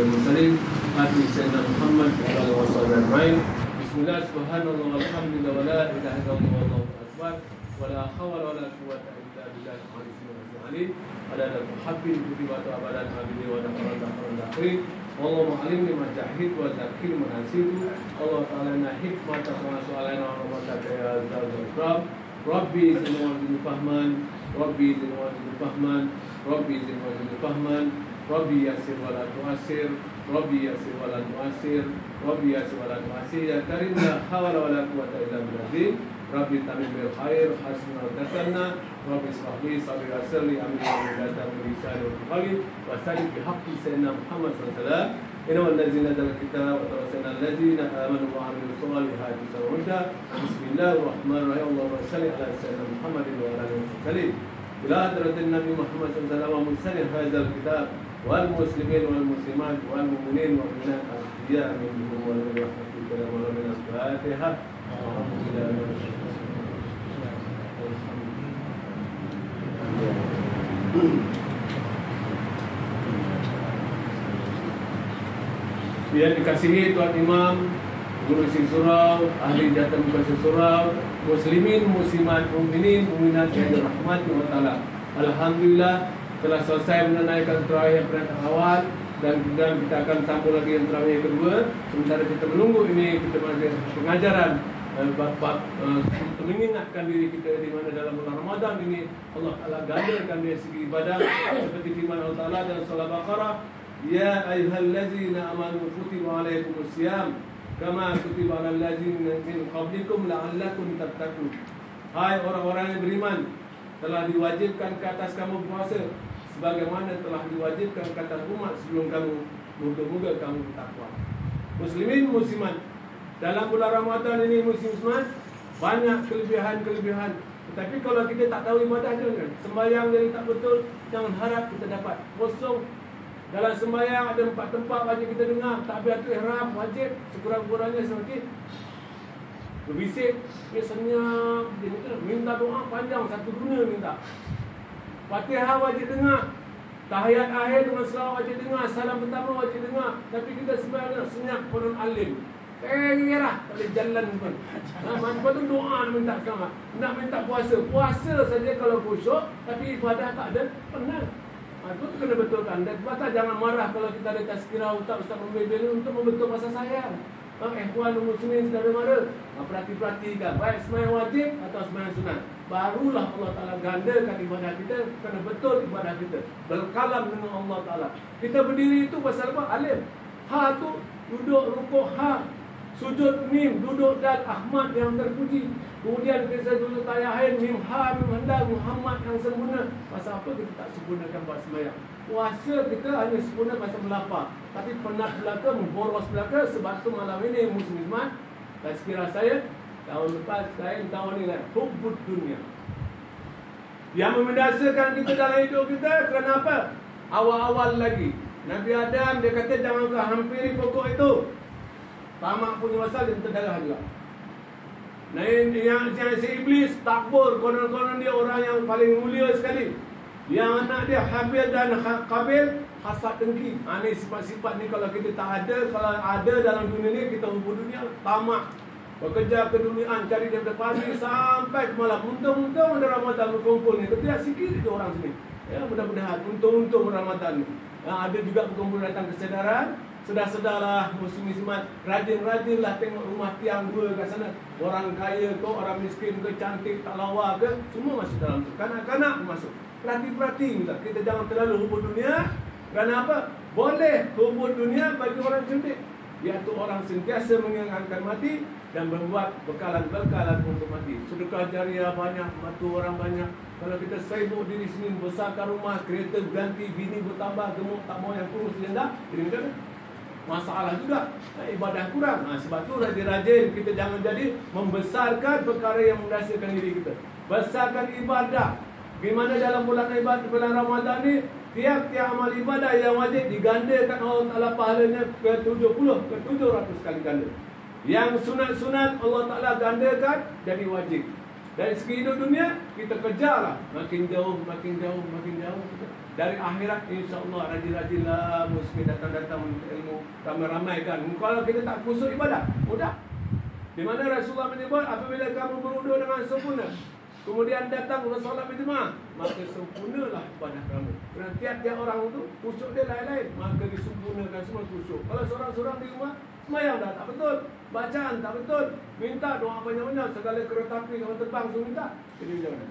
المرسلين آتي سيدنا محمد وعلى آله وصحبه أجمعين. بسم الله سبحان الله والحمد لله ولا إله إلا الله والله أكبر ولا حول ولا قوة إلا بالله العلي العظيم. على الحق كتبت أبدا عبدي ونحن الآخرين. والله علمني ما جهلت وذكرني ما نسيت. الله تعالى حكمة كما سؤالنا ورحمتك يا ذا الإكرام. ربي زدني وزدني فهما. ربي زدني وزدني فهما. ربي زدني وزدني فهما. ربي يسر ولا تعسر. ربي يسر ولا تعسر. ربي يسر ولا تعسر. يا كريم لا حول ولا قوة إلا بالله. ربي تمم بالخير حسنا وذكرنا. ربي اشرح لي صدري ويسر لي امري واحلل عقدة من لساني يفقهوا قولي وسلم بحق سيدنا محمد صلى الله عليه وسلم. إنما الذين نزل الكتاب وتوسلنا الذين آمنوا وعملوا الصالحات سواء. بسم الله الرحمن الرحيم. اللهم صل على سيدنا محمد وعلى آله وسلم. إلى حضرة النبي محمد صلى الله عليه وسلم ومرسل هذا الكتاب والمسلمين والمسلمات والمؤمنين والمؤمنات الأحياء منهم والأموات كلام من الفاتحة. الحمد لله رب العالمين. Yang dikasihi Tuan Imam, Guru Sing Surau, ahli jatah muka Sing Surau, muslimin, muslimat, mukminin, mukminat yang dirahmati Allah Taala. Alhamdulillah telah selesai menunaikan tarawih yang awal dan kemudian kita akan sambung lagi yang tarawih yang kedua. Sementara kita menunggu ini kita masih pengajaran bab untuk mengingatkan diri kita di mana dalam bulan Ramadan ini Allah Taala gandakan dari segi ibadah seperti firman Allah Taala dalam surah Al-Baqarah, ya ayyuhallazina amanu kutiba alaikumusiyam kama kutiba alal ladzina min qablikum la'allakum tattaqun. Hai orang-orang yang beriman, telah diwajibkan ke atas kamu puasa sebagaimana telah diwajibkan ke atas umat sebelum kamu, moga-moga kamu bertakwa. Muslimin muslimat, dalam bulan Ramadan ini muslimat banyak kelebihan-kelebihan. Tetapi kalau kita tak tahu ibadah dia, sembahyang jadi tak betul, jangan harap kita dapat. Kosong. Dalam sembahyang ada 4 tempat wajib kita dengar. Takbiratul ihram wajib, sekurang-kurangnya sedikit. Berbisik, dia senyap, dia minta doa panjang, satu dunia minta. Fatihah wajib dengar. Tahiyat akhir dengan selawat wajib dengar. Salam pertama wajib dengar. Tapi kita sebenarnya senyap penuh alim. Lah, tak boleh jalan pun. Lepas tu doa minta selamat. Nak minta puasa. Puasa saja kalau khusyuk, tapi ibadah tak ada, penat. Itu kena betulkan. Dan batas jangan marah kalau kita ada tazkirah Ustaz membebel untuk membetul masa sayang. Ikhwan muslimin saudara-mara, perhati-perhatikan baik sembahyang wajib atau sembahyang sunat. Barulah Allah Taala gandakan ibadah kita, kena betul ibadah kita. Berkalam dengan Allah Taala. Kita berdiri itu pasal apa? Alif. Ha tu duduk rukuk ha. Sujud mim, duduk dal, Ahmad yang terpuji. Kemudian kita duduk tayahin mim ha, mim handal, Muhammad yang sempurna. Pasal apa kita tak sempurnakan buat sembahyang? Puasa kita hanya sempurna pasal melapar. Tapi penat belaka, memboros belaka. Sebab tu malam ini muslimat, dan sekiranya saya tahun lepas, tahun ini hubbud dunia. Yang memendasarkan kita dalam hidup kita kerana apa? Awal-awal lagi Nabi Adam dia kata jangan kau hampiri pokok itu. Tamak punya asal dia terdarah juga. Nah yang si iblis takbur, konon-konon dia orang yang paling mulia sekali. Yang anak dia Habil dan Qabil hasad dengki. Ini sifat-sifat ni kalau kita tak ada, kalau ada dalam dunia ni kita hubung dunia, tamak. Bekerja keduniaan, cari daripada pagi sampai ke malam. Untung-untung ada Ramadan berkumpul ni. Ketiak sikit itu orang sini. Ya, mudah-mudahan untung-untung Ramadan ni. Ada juga berkumpul datang kesedaran. Sedar-sedarlah muslim-muslimat, rajin-rajinlah tengok rumah tiang dua kat sana. Orang kaya ke, orang miskin ke, cantik, tak lawa ke, semua masuk dalam tu. Kanak-kanak masuk. Perhati-perhati kita. Kita jangan terlalu hubung dunia. Kerana apa? Boleh hubung dunia bagi orang cerdik. Iaitu orang sentiasa mengingatkan mati dan membuat bekalan-bekalan untuk mati. Sedekah jariah banyak, bantu orang banyak. Kalau kita sibuk diri sini, besarkan rumah, kereta ganti, bini bertambah, gemuk, tak mau yang kurus, janda, jadi macam mana? Masalah juga, ibadah kurang. Sebab tu rajin-rajin kita jangan jadi membesarkan perkara yang mendasarkan diri kita. Besarkan ibadah. Bagaimana dalam bulan ibadah, bulan Ramadan ni, tiap-tiap amal ibadah yang wajib digandakan Allah Ta'ala pahalanya ke 70, ke 700 kali ganda. Yang sunat-sunat Allah Ta'ala gandakan jadi wajib. Dari segi hidup dunia, kita kejarlah. Makin jauh, makin jauh, makin jauh. dari akhirat, insya-Allah rajin-rajinlah muslim datang-datang ilmu, ramai-ramaikan. Kalau kita tak kusut ibadah, mudah. Di mana Rasulullah menyebut apabila kamu berwudu dengan sempurna, kemudian datang solat berjemaah, maka sempurnalah ibadah kamu. Kerana tiap-tiap orang itu khusyuk dia lain-lain, maka disempurnakan semua khusyuk. Kalau seorang-seorang di rumah semayang dah tak betul, bacaan tak betul, minta doa banyak-banyak, segala kereta api kalau terbang semua minta. Jadi macam mana?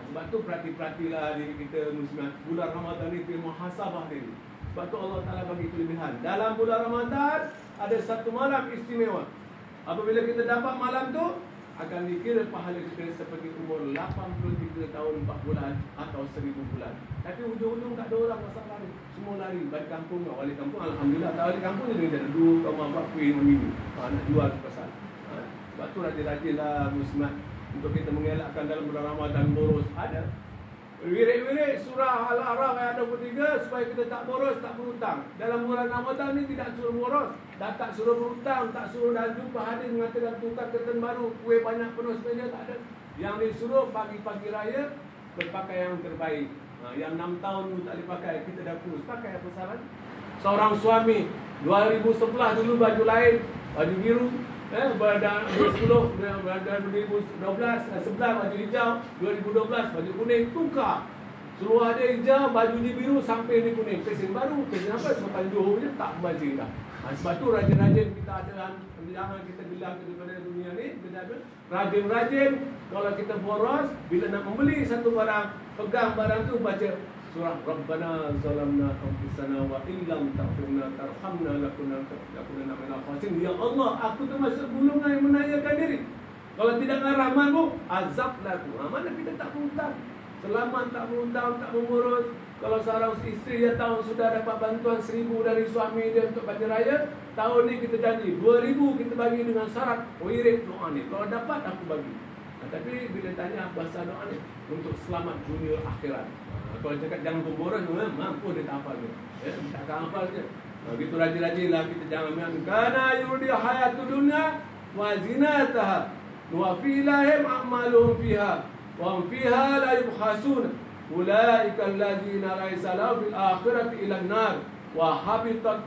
Sebab tu perhati-perhatilah diri kita muslimat. Bulan Ramadan ni kita muhasabah diri. Sebab tu Allah Ta'ala bagi kelebihan. Dalam bulan Ramadan ada satu malam istimewa. Apabila kita dapat malam tu, akan dikira pahala kita seperti umur 83 tahun 4 bulan atau 1000 bulan. Tapi ujung-ujung tak ada orang masak lari. Semua lari. Balik kampung, wali kampung, alhamdulillah. Tak balik kampung je dia ada dua rumah buat kuih memini. Nak jual ke pasar. Sebab tu rajin-rajinlah muslimat untuk kita mengelakkan dalam bulan Ramadan boros. Ada wirid-wirid surah Al-A'raf ayat 23 supaya kita tak boros, tak berhutang. Dalam bulan Ramadan ni tidak suruh boros, dah tak suruh berhutang, tak suruh dah jumpa hadir mengatakan tukar kereta baru, kuih banyak penuh sebenarnya, tak ada. Yang disuruh pagi-pagi raya berpakaian yang terbaik. Yang 6 tahun dulu tak dipakai, kita dah kurus, pakai apa saran? Seorang suami 2011 dulu baju lain, baju biru, pada 2010, pada 2012, 11 baju hijau, 2012 baju kuning, tukar. Seluar dia hijau, baju dia biru sampai dia kuning. Pesen baru, pesen apa? Sampai Johor je tak bazir dah. Sebab tu rajin-rajin kita ada, jangan kita bilang daripada dunia ni, kita ada rajin-rajin. Kalau kita boros, bila nak membeli satu barang, pegang barang tu baca surah Rabbana zalamna anfusana wa illam taghfirna tarhamna lakunanna minal khasirin. Ya Allah, aku termasuk golongan yang menayakan diri. Kalau tidak dengan rahmat-Mu, azab laku. Mana kita tak berhutang, selamat tak berhutang, tak mengurus. Kalau seorang isteri dia tahu sudah dapat bantuan 1000 dari suami dia untuk bagi raya, tahun ni kita janji 2000 kita bagi dengan syarat wirid doa ni. Kalau dapat aku bagi. Tapi bila tanya bahasa doa ni untuk selamat dunia akhirat. Kalau cakap jangan pemboros, mampu dia tak hafal dia. Takkan hafal dia. Begitu rajin-rajinlah kita jangan main. Kana yurdi hayatud dunya wa zinataha wa fi lahim a'maluhum fiha wa hum fiha la yubkhasun. Ulaika alladzina laysa lahum fil akhirati illa an-nar wa habitat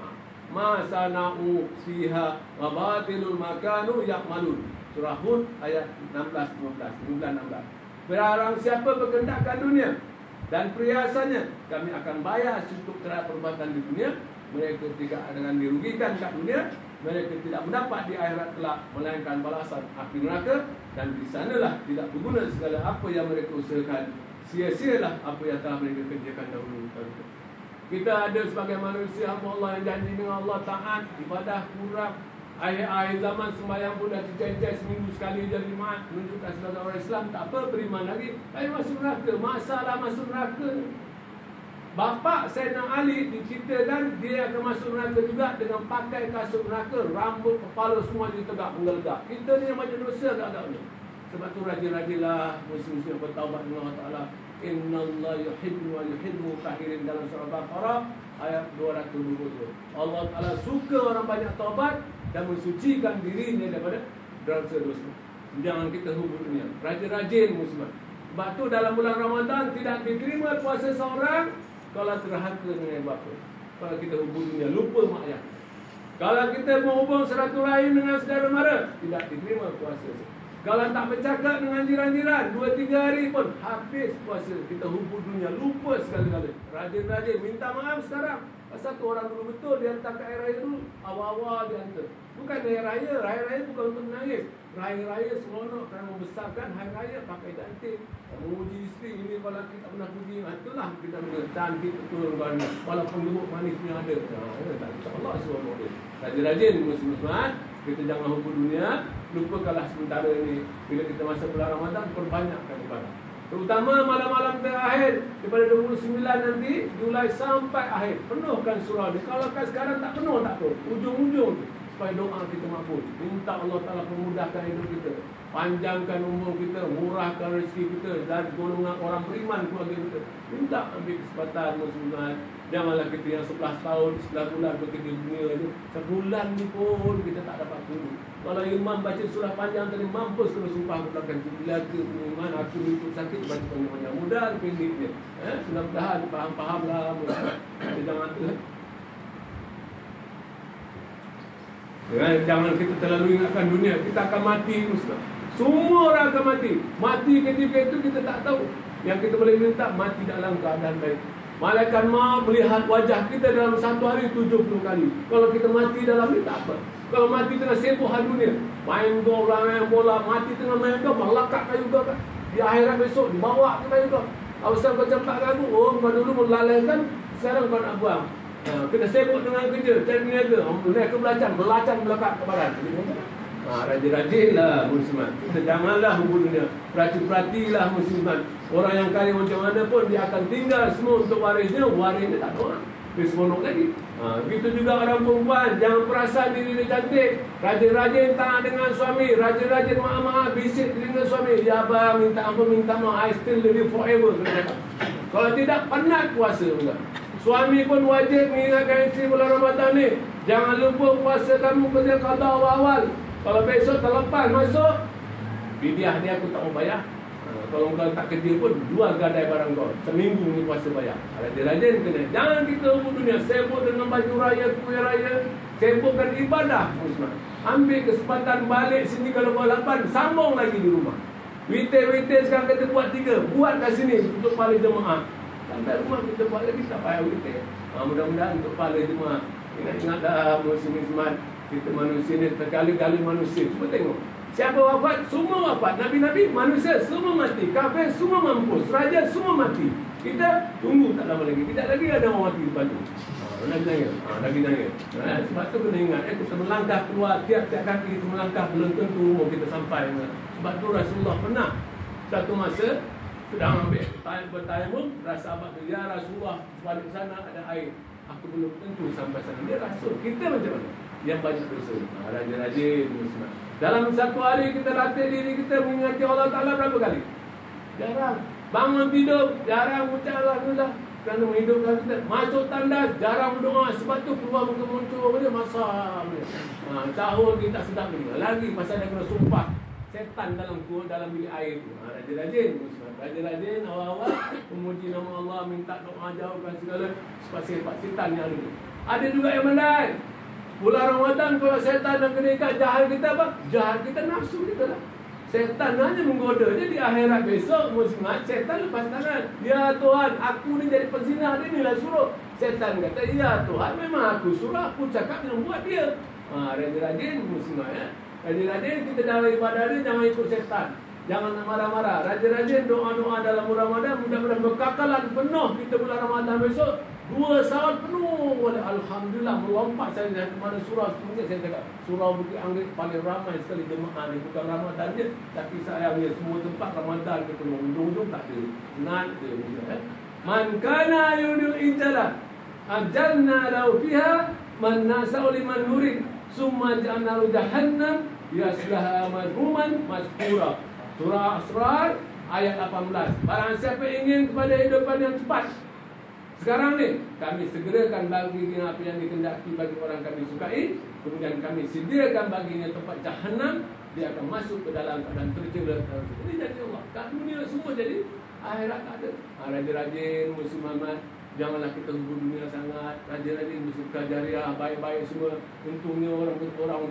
ma sana'u fiha wa batilul ma kanu ya'malun. Surah Hud ayat 16-15, 15-16. Barang siapa berkehendakkan dunia dan perhiasannya, kami akan bayar cukup terhadap perbuatan di dunia. Mereka tidak dengan dirugikan kat dunia, mereka tidak mendapat di akhirat kelak melainkan balasan api neraka, dan di sanalah tidak berguna segala apa yang mereka usahakan. Sia-sialah apa yang telah mereka kerjakan dahulu. Kita ada sebagai manusia hamba Allah yang janji dengan Allah taat, ibadah kurang. Akhir-akhir zaman sembahyang pun dah tercecer seminggu sekali je 5, menunjukkan sebagai orang Islam tak apa, beriman lagi. Tapi masuk neraka, masalah masuk neraka. Bapa Sayyidina Ali diceritakan dia akan masuk neraka juga dengan pakai kasut neraka, rambut kepala semua ditegak menggelegak. Kita ni yang macam dosa agak-agaknya. Sebab tu rajin-rajinlah muslim-muslim bertaubat dengan Allah Ta'ala. Innallaha yuhibbu wa yuhibbu kahirin, dalam surah Baqarah ayat 220. Allah Ta'ala suka orang banyak taubat dan mensucikan dirinya daripada dosa-dosa. Jangan kita hubung dunia. Rajin-rajin muslimat. Sebab tu dalam bulan Ramadan tidak diterima puasa seorang kalau terhaka dengan bapa. Kalau kita hubung dunia, lupa mak ayah. Kalau kita menghubung silaturahim dengan saudara mara, tidak diterima puasa. Kalau tak bercakap dengan jiran-jiran 2-3 hari pun habis puasa. Kita hubung dunia, lupa sekali-kali. Rajin-rajin minta maaf sekarang. Pasal tu orang dulu betul dia hantar ke air raya dulu, awal-awal dia hantar. Bukan hari raya, raya-raya bukan untuk menangis. Raya-raya seronok kerana membesarkan hari raya, pakai cantik, memuji isteri. Ini kalau kita tak pernah puji, itulah kita punya cantik betul banget. Walaupun lembut manisnya ada. InsyaAllah seronok dia. Rajin-rajin muslim-muslimat, kita jangan hubung dunia, lupakanlah sementara ini. Bila kita masuk bulan Ramadan, perbanyakkan ibadah. Terutama malam-malam terakhir daripada 29 nanti Julai sampai akhir, penuhkan surau ni. Kalau kan sekarang tak penuh tak tahu, ujung-ujung supaya doa kita makbul. Minta Allah Ta'ala memudahkan hidup kita, panjangkan umur kita, murahkan rezeki kita, dan golongan orang beriman keluarga kita. Minta ambil kesempatan muslimat. Janganlah kita yang 11 tahun, 11 bulan bekerja dunia ni, sebulan ni pun kita tak dapat tunggu. Kalau imam baca surah panjang tadi, mampus kena sumpah belakang. Bila ke iman aku lutut sakit, baca panjang-panjang. Mudah pendek dia. Mudah-mudahan faham-fahamlah. Jangan tu. Jangan kita terlalu ingatkan dunia. Kita akan mati muslim. Semua orang akan mati. Mati ketika itu kita tak tahu. Yang kita boleh minta mati dalam keadaan baik. Malaikat maut melihat wajah kita dalam satu hari 70 kali. Kalau kita mati dalam ni tak apa. Kalau mati tengah sibuk hal dunia, main bola, mati tengah main bola, melakak kayu kau kan. Di akhirat besok dibawa ke kayu kau. Awasal kau campak kamu, oh kau dulu melalaikan, sekarang kau nak buang. Kena sibuk dengan kerja, cari niaga. Naik ke belacan belakang ke barat. Rajin-rajinlah muslimat. Kita janganlah hubung dunia. Perhati-perhatilah muslimat. Orang yang kaya macam mana pun dia akan tinggal semua untuk warisnya tak ada orang. Dia seronok lagi. Begitu juga orang perempuan, jangan perasan diri dia cantik. Rajin-rajin taat dengan suami, rajin-rajin maaf-maaf bisik dengan suami. Ya abang, minta ampun, minta maaf, I still live you forever. Kalau tidak, penat puasa juga. Suami pun wajib mengingatkan isteri bulan Ramadan ni. Jangan lupa puasa kamu kerja qada awal. Kalau besok terlepas masuk, bidiah dia aku tak mau bayar. Kalau kau tak kerja pun, jual gadai barang kau. Seminggu ni puasa bayar. Rajin-rajin kena. Jangan kita hubung dunia. Sibuk dengan baju raya, kuih raya. Sibukkan ibadah. Muslim. Ambil kesempatan balik sini kalau kau lapar, sambung lagi di rumah. Witir-witir sekarang kita buat 3. Buat kat sini untuk pahala jemaah. Sampai rumah kita buat lagi tak payah witir. Mudah-mudahan untuk pahala jemaah. Ingat-ingatlah muslim-muslimat. Kita manusia ni terkali-kali manusia. Cuba tengok. Siapa wafat? Semua wafat. Nabi-nabi, manusia semua mati. Kafir semua mampus. Raja semua mati. Kita tunggu tak lama lagi. Tidak lagi ada orang mati lepas tu. Lagi nangis. Sebab tu kena ingat. Kita melangkah keluar. Tiap-tiap kaki kita melangkah. Belum tentu umur kita sampai. Sebab tu Rasulullah pernah satu masa sedang ambil bertayamum. Rasa abad tu, ya Rasulullah, sebalik sana ada air. Aku belum tentu sampai sana. Dia Rasul. Kita macam mana? Yang banyak dosa. Rajin-rajin muslim. Dalam satu hari kita latih diri kita mengingati Allah Ta'ala berapa kali? Jarang. Bangun tidur, jarang ucap Alhamdulillah. Kerana menghidupkan kita. Masuk tandas, jarang berdoa. Sebab tu keluar muka muncul dia masak. Sahur kita tak sedap lagi. Pasal dia kena sumpah setan dalam bilik air tu. Rajin-rajin. Rajin-rajin awal-awal memuji nama Allah, minta doa, jauhkan segala sifat-sifat setan yang ada. Ada juga yang lain. Bulan Ramadan kalau setan dan kena jahat kita apa? Jahat kita nafsu kita lah. Setan hanya menggoda. Jadi di akhirat besok muslimat, setan lepas tangan. Ya Tuhan, aku ni jadi pezina, dia ni lah suruh. Setan kata, ya Tuhan, memang aku suruh, aku cakap yang buat dia. Rajin-rajin muslimat ya. Rajin-rajin kita dalam ibadah dia, jangan ikut setan. Jangan marah-marah. Rajin-rajin doa-doa dalam bulan Ramadan. Mudah-mudahan berkakalan penuh kita bulan Ramadan besok. 2 saat penuh. Alhamdulillah melompat saya dari mana surau. Mungkin saya cakap surau Bukit Anggrek paling ramai sekali jemaah ni. Bukan Ramadan je, tapi sayangnya semua tempat Ramadan ke penuh. Ujung-ujung tak ada. Nat dia. Man kana yudul injala ajalna lahu fiha man nasa'u liman nurid summa ja'alna jahannam yaslaha madhuman madhura. Surah Asrar ayat 18. Barang siapa ingin kepada hidupan yang cepat sekarang ni, kami segerakan baginya apa yang dikehendaki bagi orang kami sukai. Kemudian kami sediakan baginya tempat jahanam. Dia akan masuk ke dalam keadaan tercela. Ini jadi Allah. Kat dunia semua jadi, akhirat tak ada. Rajin-rajin muslimat. Janganlah kita hubung dunia sangat. Rajin-rajin bersedekah jariah, baik-baik semua. Untungnya orang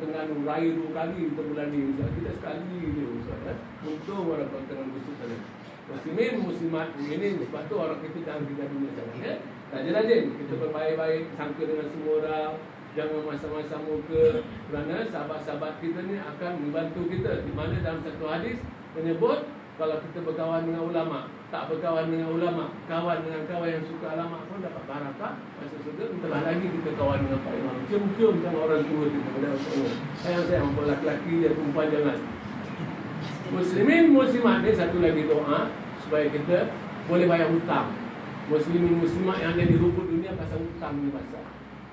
Terengganu raya 2 kali untuk bulan ni. Kita sekali je Ustaz. Untung orang Terengganu besar sana. Muslimin, muslimat ini. Sebab tu orang kita jangan tinggal dunia sangat. Rajin-rajin kita berbaik-baik, sangka dengan semua orang. Jangan masa-masa muka. Kerana sahabat-sahabat kita ni akan membantu kita. Di mana dalam satu hadis menyebut, kalau kita berkawan dengan ulama, tak berkawan dengan ulama, kawan dengan kawan yang suka ulama pun dapat barakah masuk surga. Entahlah lagi kita kawan dengan pak imam. Cium-cium dengan orang tua kita. Sayang-sayang untuk lelaki dia, perempuan jangan. Muslimin, muslimat ni satu lagi doa supaya kita boleh bayar hutang. Muslimin, muslimat yang ada di rumput dunia pasal hutang ni pasal.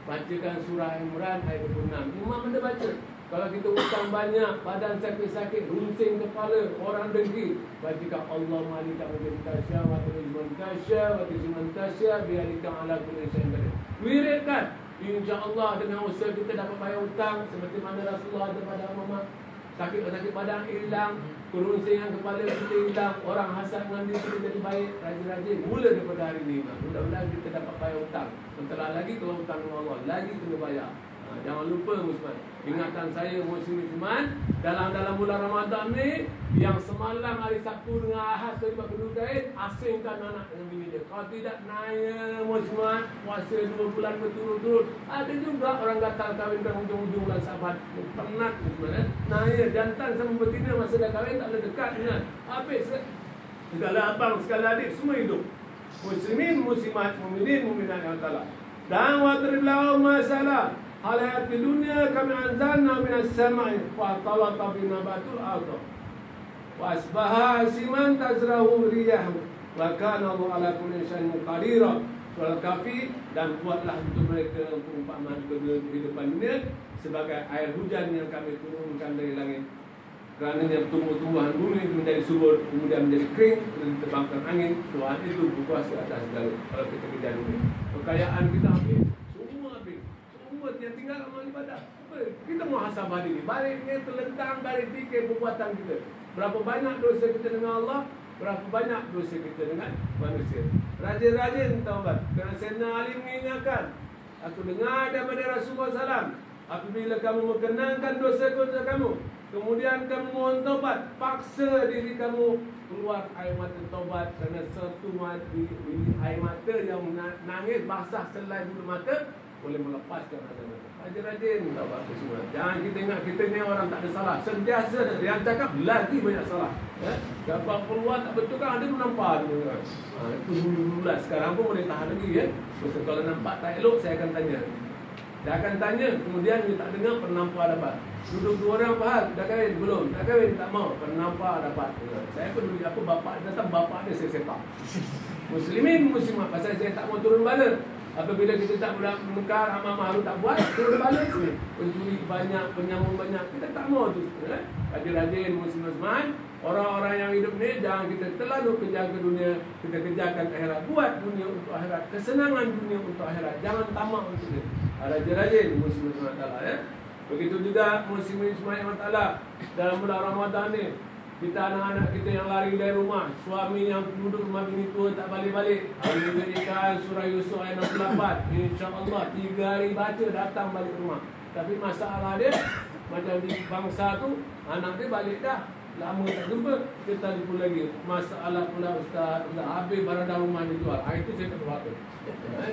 bacakan surah Imran ayat 26. Imam anda baca. Kalau kita hutang banyak, badan sakit-sakit, runsing kepala, orang dengki, bacakan Allah malika mulki tasya wa tu'izman tasya wa tu'izman tasya bi'alika ala kulli syai'in qadir. Wiridkan, insya-Allah dengan usaha kita dapat bayar hutang seperti mana Rasulullah ada pada Muhammad. Sakit badan hilang, kerunsingan kepala kita hilang, orang hasad dengan diri kita jadi baik, rajin-rajin. Mula daripada hari ini, mudah-mudahan kita dapat bayar hutang. Setelah lagi kalau hutang dengan Allah, lagi kena bayar. Jangan lupa musliman, ingatan saya muslim-musliman dalam bulan Ramadan ni, yang semalam hari Sabtu dengan Ahad terlibat kedudukan, asingkan anak dengan bini dia. Kalau tidak naya musliman, puasa 2 bulan berturut-turut. Ada juga orang gatal kahwin dan hujung-hujung bulan Sabat. Penat musliman, naya jantan sama betina masa dah kahwin tak ada dekat dengan. Habis segala abang, segala adik semua hidup. Muslimin, muslimat, muminin, muminat yang taala. Dan wa terilau masalah hayat di dunia kami anzalna minas sama'i fa talata binabatul ardh wa asbaha asiman tazrahu riyah wa kana Allahu ala kulli syai'in qadira. Surah Al-Kahfi. Dan buatlah untuk mereka perumpamaan kehidupan dunia sebagai air hujan yang kami turunkan dari langit. Kerana tumbuh-tumbuhan bumi itu menjadi subur, kemudian menjadi kering, dan diterbangkan angin. Tuhan itu berkuasa atas segala. Kalau kita kejar dunia, kekayaan kita habis, semua habis. Yang tinggal amal ibadah. Kita muhasabah diri. Baliknya terlentang dari fikir perbuatan kita. Berapa banyak dosa kita dengan Allah, berapa banyak dosa kita dengan manusia. Rajin-rajin taubat. Kerana Sayyidina Ali mengingatkan, aku dengar daripada Rasulullah SAW, apabila kamu mengenangkan dosa-dosa kamu, kemudian kamu mohon taubat, paksa diri kamu keluar air mata taubat. Kerana satu air mata yang nangis basah selai bulu mata boleh melepaskan azab. Rajin-rajin taubat semua. Jangan kita ingat kita ni orang tak ada salah. Sentiasa yang cakap lagi banyak salah. Dapat keluar tak betul kan ada menampak tu. Itu dulu lah. Sekarang pun boleh tahan lagi ya. Sebab kalau nampak tak elok saya akan tanya. Dia akan tanya, kemudian dia tak dengar penampak dapat. Duduk 2 orang faham, dah kahwin belum? Tak kahwin tak mau, penampak dapat. Saya peduli apa bapak datang, bapak dia saya sepak. Muslimin muslimat, pasal saya tak mau turun bala. Apabila kita tak boleh menukar amal ma'ruf tak buat, turun balik sini. Pencuri banyak, penyambung banyak, kita tak mau tu. Rajin-rajin muslim-musliman, orang-orang yang hidup ni jangan kita terlalu kejar ke dunia, kita kejarkan akhirat. Buat dunia untuk akhirat, kesenangan dunia untuk akhirat. Jangan tamak untuk dia. Rajin-rajin muslim-musliman taala ya. Begitu juga muslim-musliman yang taala dalam bulan Ramadan ni. Kita anak-anak kita yang lari dari rumah, suami yang duduk rumah bini tua tak balik-balik. Hari diberikan surah Yusuf ayat 68. InsyaAllah 3 hari baca datang balik rumah. Tapi masalah dia, macam di bangsa tu, anak dia balik dah. Lama tak jumpa, kita telefon lagi. Masalah pula Ustaz, habis barang dalam rumah dijual. Itu saya tak tahu apa.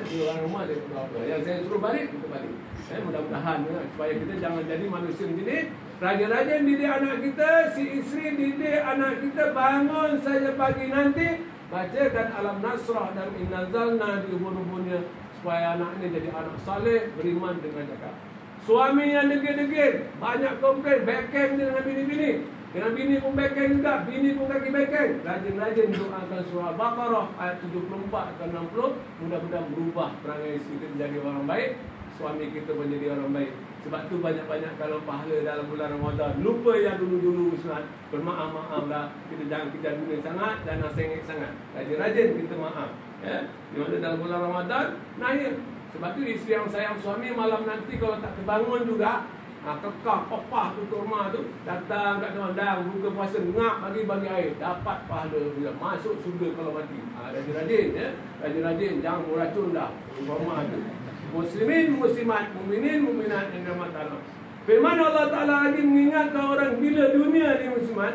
Di orang rumah saya tak tahu apa. Yang saya suruh balik, kita balik. Mudah-mudahan supaya kita jangan jadi manusia macam ni. Rajin-rajin didik anak kita, si isteri didik anak kita, bangun saja pagi nanti bacakan Alam Nasrah dan Innazalna di hubun-hubunnya supaya anak ini jadi anak saleh, beriman dengan cakap. Suami yang degil-degil, banyak komplain, backhand dia dengan bini-bini. Dengan bini pun backhand juga, bini pun kaki backhand. Rajin-rajin doakan surah Al-Baqarah ayat 74 ke 60. Mudah-mudahan berubah perangai kita menjadi orang baik, suami kita menjadi orang baik. Sebab tu banyak-banyak kalau pahala dalam bulan Ramadan. Lupa yang dulu-dulu Ustaz. Bermaaf-maaflah. Kita jangan kejar dunia sangat, jangan sengit sangat. Rajin-rajin kita maaf. Ya. Di mana dalam bulan Ramadan naik. Sebab tu isteri yang sayang suami malam nanti kalau tak terbangun juga, kekang, pepah tutup rumah tu, datang kat dalam buka puasa, ngap bagi air, dapat pahala bila masuk surga kalau mati. Rajin-rajin ya. Rajin-rajin, jangan beracun dah rumah tu. Muslimin, muslimat, muminin, muminat yang dirahmati Allah. Firman Allah Ta'ala lagi mengingatkan orang bila dunia ni muslimat,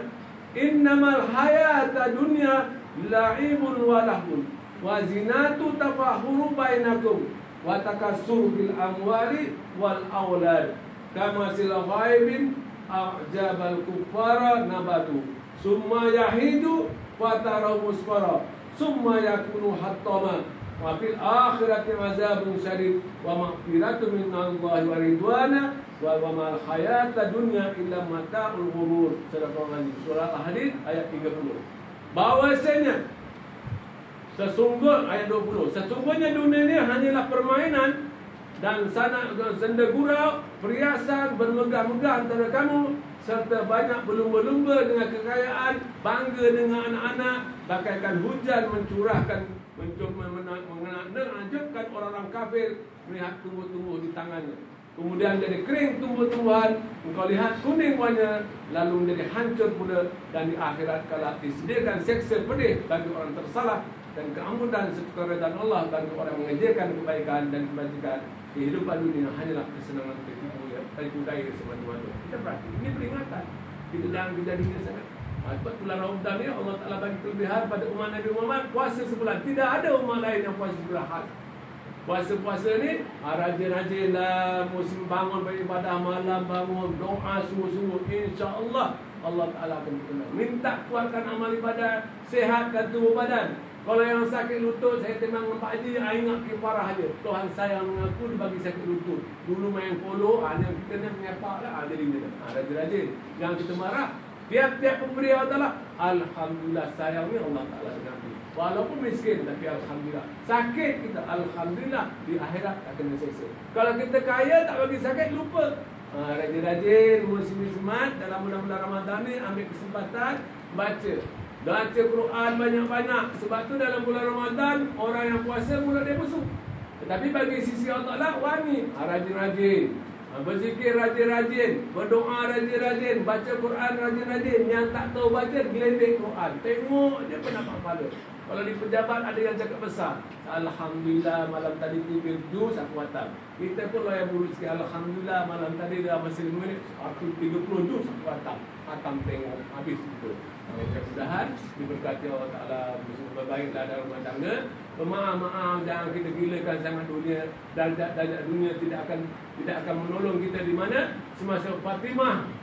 innamal hayata dunya la'ibun wa lahun wa zinatu tafahuru bainakum wa takassur bil amwali wal awlad kama sila ghaibin a'jabal kuffara nabatu summa yahidu fatarahu musfara summa yakunu hattama wa fil akhirati azabun syadid wa maghfiratun minallahi wa ridwana wa mal hayata dunya illa mata'ul ghurur. Surah Al-Hadid ayat 30. Bahwasanya ayat 20, sesungguhnya dunia ini hanyalah permainan dan sanak senda gurau, perhiasan bermegah-megah antara kamu, serta banyak berlumba-lumba dengan kekayaan, bangga dengan anak-anak, bagaikan hujan mencurahkan, menakjubkan orang-orang kafir melihat tumbuh-tumbuh di tangannya. Kemudian jadi kering tumbuh-tumbuhan, engkau lihat kuning warnanya, lalu menjadi hancur pula, dan di akhirat kala disediakan seksa pedih bagi orang tersalah, dan keampunan serta keridaan Allah bagi orang mengerjakan kebaikan dan kebajikan. Kehidupan dunia hanyalah kesenangan tertipu daya semata-mata. Kita perhati, ini peringatan. Kita jangan kejadian sangat. Sebab bulan Ramadan ni Allah Ta'ala bagi kelebihan pada umat Nabi Muhammad, puasa sebulan. Tidak ada umat lain yang puasa sebulan khas. Puasa-puasa ni rajin-rajin lah, musim bangun beribadah malam, bangun doa sungguh-sungguh, insya-Allah Allah Ta'ala akan berkenan. Minta kuatkan amal ibadah, sehatkan tubuh badan. Kalau yang sakit lutut, saya memang nampak je, saya ingat kifarah je. Tuhan sayang mengaku, dia bagi sakit lutut. Dulu main polo, yang kita ni menyepak lah, jadi dia. Rajin-rajin. Jangan kita marah. Tiap-tiap pemberi Allah Ta'ala, alhamdulillah sayangnya Allah Ta'ala dengan aku. Walaupun miskin, tapi alhamdulillah. Sakit kita, alhamdulillah, di akhirat akan selesai. Kalau kita kaya, tak bagi sakit, lupa. Rajin-rajin, muslim-muslimat dalam bulan-bulan Ramadan ni, ambil kesempatan, baca Quran banyak-banyak. Sebab tu dalam bulan Ramadan, orang yang puasa mulut dia busuk. Tetapi bagi sisi Allah Ta'ala, wangi. Rajin-rajin, berzikir rajin-rajin, berdoa rajin-rajin, baca Quran rajin-rajin. Yang tak tahu baca, gelendek Quran. Tengok je pun nampak pahala. Kalau di pejabat ada yang cakap besar, alhamdulillah malam tadi 3 juz aku khatam. Kita pun layan buruk sikit, alhamdulillah malam tadi dah masih 5 minit, aku 30 juz aku khatam. Khatam tengok habis itu. Mudah-mudahan diberkati Allah Ta'ala, berbaiklah dalam rumah tangga. Maaf, jangan kita gilakan sangat dunia. Darjat dunia tidak akan menolong kita di mana semasa Fatimah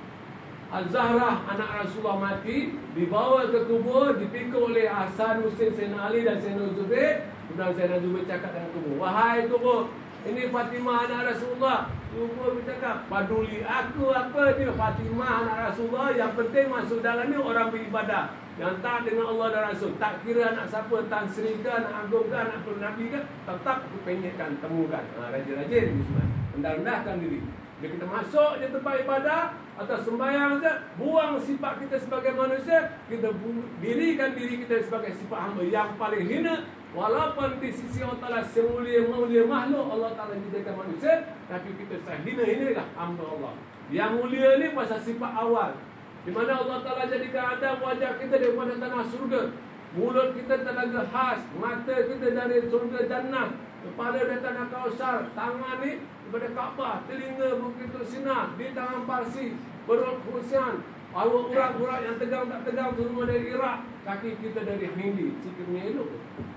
Az-Zahra anak Rasulullah mati, dibawa ke kubur, dipikul oleh Hasan, Husain, Sayyidina Ali dan Sayyidina Zubair. Kemudian Sayyidina Zubair cakap dengan kubur, wahai kubur, ini Fatimah anak Rasulullah. Kubur bercakap, paduli aku apa dia? Fatimah anak Rasulullah, yang penting masuk dalam ni orang beribadah, yang taat dengan Allah dan Rasul. Tak kira anak siapa, Tan Sri ke, anak Agung ke, anak Nabi ke, tetap aku penyekkan, temukan. Rajin-rajin Muslim, rendah-rendahkan diri. Bila kita masuk di tempat ibadah atau sembahyang saja, buang sifat kita sebagai manusia, kita dirikan diri kita sebagai sifat hamba yang paling hina. Walaupun di sisi Allah Ta'ala semulia-mulia makhluk Allah Ta'ala jadikan manusia, tapi kita sehina-hinalah hamba Allah. Yang mulia ni pasal sifat awal, di mana Allah Ta'ala jadikan Adam wajah kita daripada tanah surga, mulut kita tenaga khas, mata kita dari surga jannah, kepala dari tanah Kausar, tangan ni daripada Kaabah, telinga Bukit Sinar, di tangan Parsi, perut Husain, awak urat-urat yang tegang tak tegang semua dari Iraq, kaki kita dari Hindi, sikitnya elok.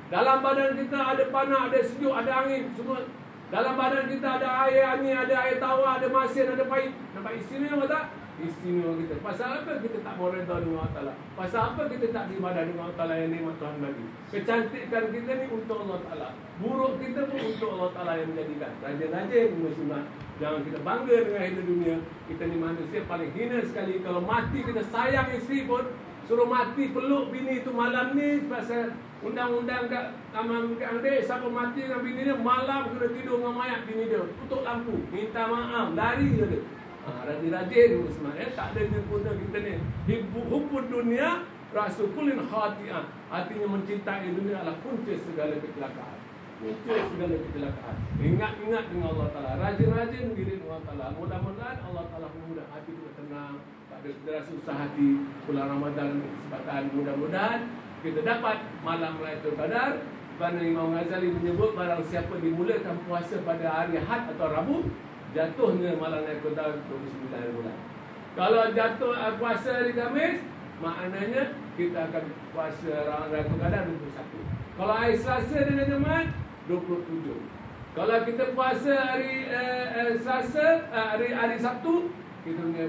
Dalam badan kita ada panas, ada sejuk, ada angin, semua. Dalam badan kita ada air angin, ada air tawar, ada masin, ada pahit. Nampak istimewa tak? Istimewa kita. Pasal apa kita tak mau redha dengan Allah Ta'ala? Pasal apa kita tak beribadah dengan Allah Ta'ala yang nikmat Tuhan bagi? Kecantikan kita ni untuk Allah Ta'ala, buruk kita pun untuk Allah Ta'ala yang menjadikan. Rajin-rajin muslimat, jangan kita bangga dengan hidup dunia. Kita ni manusia paling hina sekali. Kalau mati kita sayang isteri pun, suruh mati peluk bini tu malam ni, pasal undang-undang kat Amang-Amang siapa mati dengan bini dia, malam kena tidur dengan mayat bini dia, tutup lampu, minta maaf, lari je dia. Rajin-rajin muslimat, tak ada guna kita ni. Hubbud dunia rasul kullin khati'ah. Artinya mencintai dunia adalah punca segala kecelakaan. Punca segala kecelakaan. Ingat-ingat dengan Allah Ta'ala, rajin-rajin diri dengan Allah Ta'ala. Mudah-mudahan Allah Ta'ala memudah hati kita tenang, tak ada rasa susah hati. Bulan Ramadan kesempatan, mudah-mudahan kita dapat malam Lailatul Qadar. Kerana Imam Ghazali menyebut, barang siapa dimulakan puasa pada hari Ahad atau Rabu, jatuhnya malam Lailatul Qadar 29 bulan. Kalau jatuh puasa hari Khamis, maknanya kita akan puasa Lailatul Qadar 21. Kalau hari Selasa dengan Jumaat 27. Kalau kita puasa hari Selasa, hari Sabtu, kita punya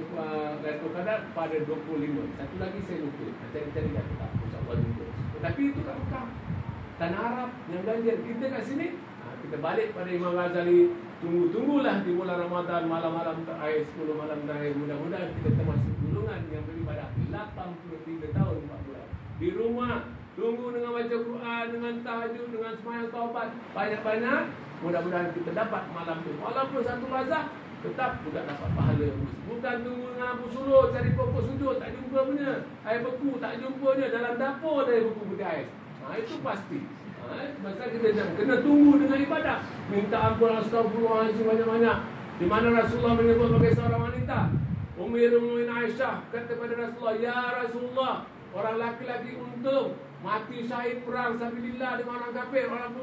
Lailatul Qadar pada 25. Satu lagi saya lupa. Cari-cari kat kita, insya-Allah jumpa. Tetapi itu kat Mekah, tanah Arab yang ganjil. Kita kat sini, kita balik pada Imam Ghazali. Tunggulah di bulan Ramadan, malam-malam terakhir, 10 malam terakhir. Mudah-mudahan kita termasuk golongan yang beribadah 83 tahun 4 bulan. Di rumah Tunggu dengan baca Quran, dengan tahajud, dengan sembahyang taubat banyak-banyak. Mudah-mudahan kita dapat malam tu. Walaupun satu lazah, tetap juga dapat pahala. Bukan tunggu dengan Abu Suluh cari pokok sujud, tak jumpa punya. Air beku tak jumpanya, dalam dapur ada air beku putih ais. Itu pasti. Masa kita jangan kena tunggu dengan ibadah. Minta ampun astagfirullahaladzim banyak-banyak. Di mana Rasulullah menyebut sebagai seorang wanita, Ummul Mukminin Aisyah kata kepada Rasulullah, "Ya Rasulullah, orang laki-laki untung mati syahid perang sabilillah dengan orang kafir, orang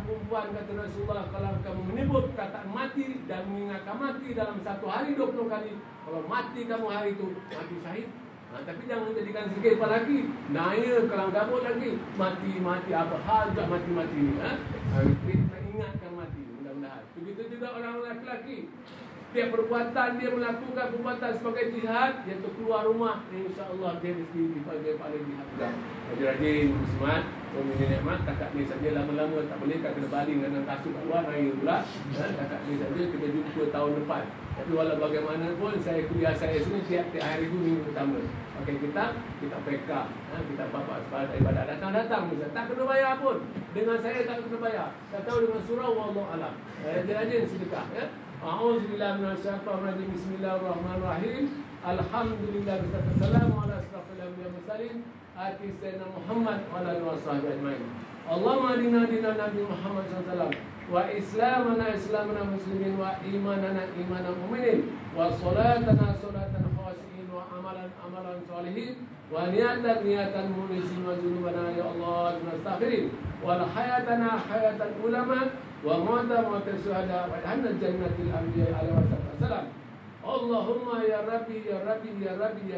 perempuan kata Rasulullah, kalau kamu menyebut kata mati dan mengingatkan mati dalam satu hari 20 kali, kalau mati kamu hari itu mati syahid." Tapi jangan jadikan sikit pada lagi. Naya kelang kabut lagi. Mati apa hal juga mati-mati ni. Kita ingatkan mati mudah-mudahan. Begitu juga orang lelaki. Setiap perbuatan dia melakukan perbuatan sebagai jihad, iaitu keluar rumah, insya-Allah dia mesti dipanggil pada jihad juga. Rajin muslimat, mukminin nikmat, kakak ni saja lama-lama tak boleh kena baling dengan kasut kat luar raya pula. Kakak ni saja kita jumpa tahun depan. Tapi walau bagaimanapun saya kuliah saya sini tiap-tiap hari minggu pertama. Pakai kita peka, kita bapak sepada ibadat datang Ustaz. Tak kena bayar pun. Dengan saya tak kena bayar. Tak tahu dengan surah wallahu alam. Rajin sedekah ya. A'udzubillahi minasyaitonir rajim. Bismillahirrahmanirrahim. Alhamdulillah wassalamu ala asrofil anbiya'i wal mursalin ati sayyidina Muhammad wa ala alihi washabbihi ajmain. Allahumma adina nabi Muhammad sallallahu alaihi wasallam wa islamana muslimin wa imanana imanan mu'minin wa salatana salatan khasiin wa amalan salihin wa niyatan mukhlisin wa dzunubana ya Allah nastaghfirin wa hayatana hayatan ulama wa mauta syuhada wa hanna jannatil anbiya alaihi wasallam. Allahumma ya Rabbi ya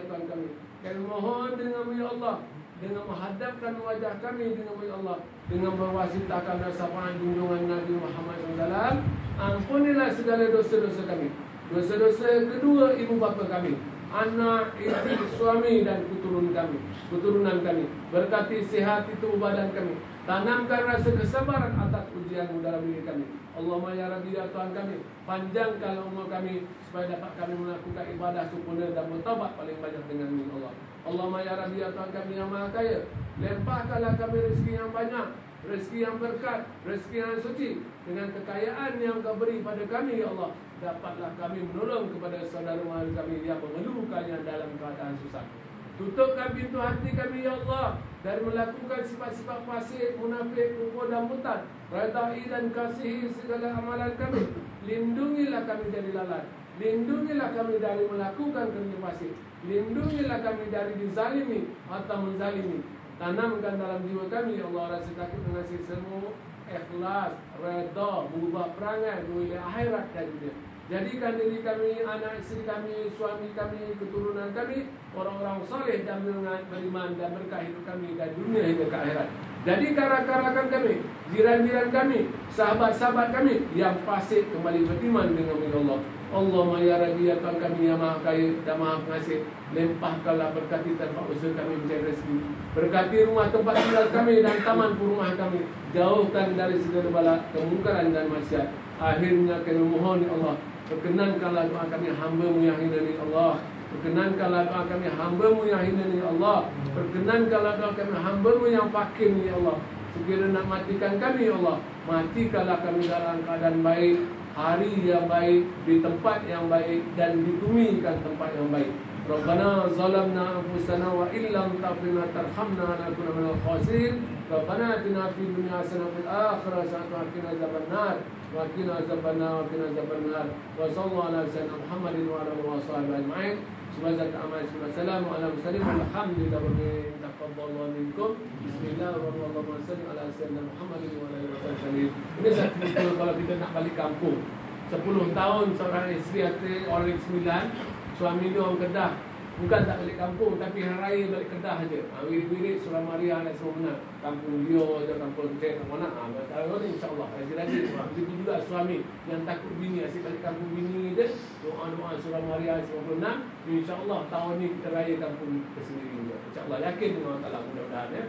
Tuhan kami. Kami mohon denganmu ya Allah, dengan menghadapkan wajah kami denganmu ya Allah, dengan berwasitahkan dan syafaat junjungan Nabi Muhammad SAW, ampunilah segala dosa-dosa kami, dosa-dosa kedua ibu bapa kami, anak, istri, suami dan keturunan kami. Berkati sihat itu badan kami. Tanamkan rasa kesabaran atas ujian dalam diri kami. Allahumma ya Rabbi ya Tuhan kami, panjangkan umur kami supaya dapat kami melakukan ibadah sempurna dan bertaubat paling banyak dengan Allah. Allahumma ya Rabbi ya Tuhan kami yang Maha Kaya, limpahkanlah kami rezeki yang banyak, rezeki yang berkat, rezeki yang suci, dengan kekayaan yang Kau beri pada kami ya Allah. Dapatlah kami menolong kepada saudara mara kami yang memerlukannya dalam keadaan susah. Tutupkan pintu hati kami ya Allah dari melakukan sifat-sifat fasik, munafik, kufur dan murtad. Redai dan kasihi segala amalan kami. Lindungilah kami dari lalat. Lindungilah kami dari melakukan kerja fasik. Lindungilah kami dari dizalimi atau menzalimi. Tanamkan dalam jiwa kami ya Allah rasa takut dengan sesama, ikhlas, redha, berubah perangai menuju akhirat dan dunia. Jadikan diri kami, anak isteri kami, suami kami, keturunan kami orang-orang saleh dan beriman dan berkah hidup kami dan dunia hingga ke akhirat. Jadikan rakan-rakan kami, jiran-jiran kami, sahabat-sahabat kami yang fasik kembali beriman dengan Allah. Allahumma ya Rabbi ya Tuhan kami yang Maha Kaya dan Maha Pengasih, limpahkanlah berkati tanpa usaha kami mencari rezeki. Berkati rumah tempat tinggal kami dan taman rumah kami. Jauhkan dari segala bala, kemungkaran dan maksiat. Akhirnya kami mohon ya Allah, perkenankanlah doa kami hamba-Mu yang hina ni Allah. Perkenankanlah doa kami hamba-Mu yang hina ni Allah. Perkenankanlah doa kami hamba-Mu yang fakir ni Allah. Sekiranya nak matikan kami ya Allah, matikanlah kami dalam keadaan baik, hari yang baik, di tempat yang baik dan ditumikan tempat yang baik. Rabbana zalamna anfusana wa illam taghfir lana tarhamna lanakunanna minal khasirin. Rabbana atina fid dunya hasanah wa fil akhirati hasanah wa qina adzabannar. Wa qina adzabannar. Wa sallallahu ala sayyidina Muhammadin wa ala alihi washabihi ajma'in. Assalamu alaikum alhamdulillahi taqabbalallahu minkum. Bismillahirrahmanirrahim. Ala sayyidina Muhammadin wa ala alihi wasallam. Ini satu kalau kita nak balik kampung. 10 tahun seorang isteri hati orang 9, suami dia orang Kedah. Bukan tak balik kampung, tapi hari raya balik Kedah saja. Wirid-wirid Surah Maria dan semua benar. Kampung dia, kampung Cek, kampung mana. Kalau ni insyaAllah, rajin-rajin. Begitu juga suami yang takut bini, asyik balik kampung bini dia. Doa-doa Surah Maria 96. InsyaAllah tahun ni kita raya kampung tersendiri juga. InsyaAllah, yakin dengan Allah Ta'ala mudah-mudahan ya.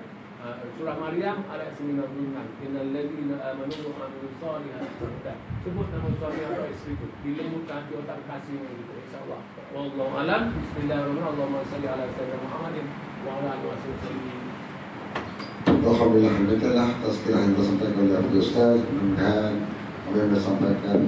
Surah Maryam ayat 96. Innal ladzina amanu wa amilus solihati. Sebut nama suami atau isteri itu. Dilembutkan hati otak kasih gitu insyaallah. Wallahu alam. Bismillahirrahmanirrahim. Allahumma shalli ala sayyidina Muhammadin wa ala alihi wasallam. Alhamdulillah, demikianlah tazkirah yang disampaikan oleh Abu Ustaz. Mudah-mudahan apa yang disampaikan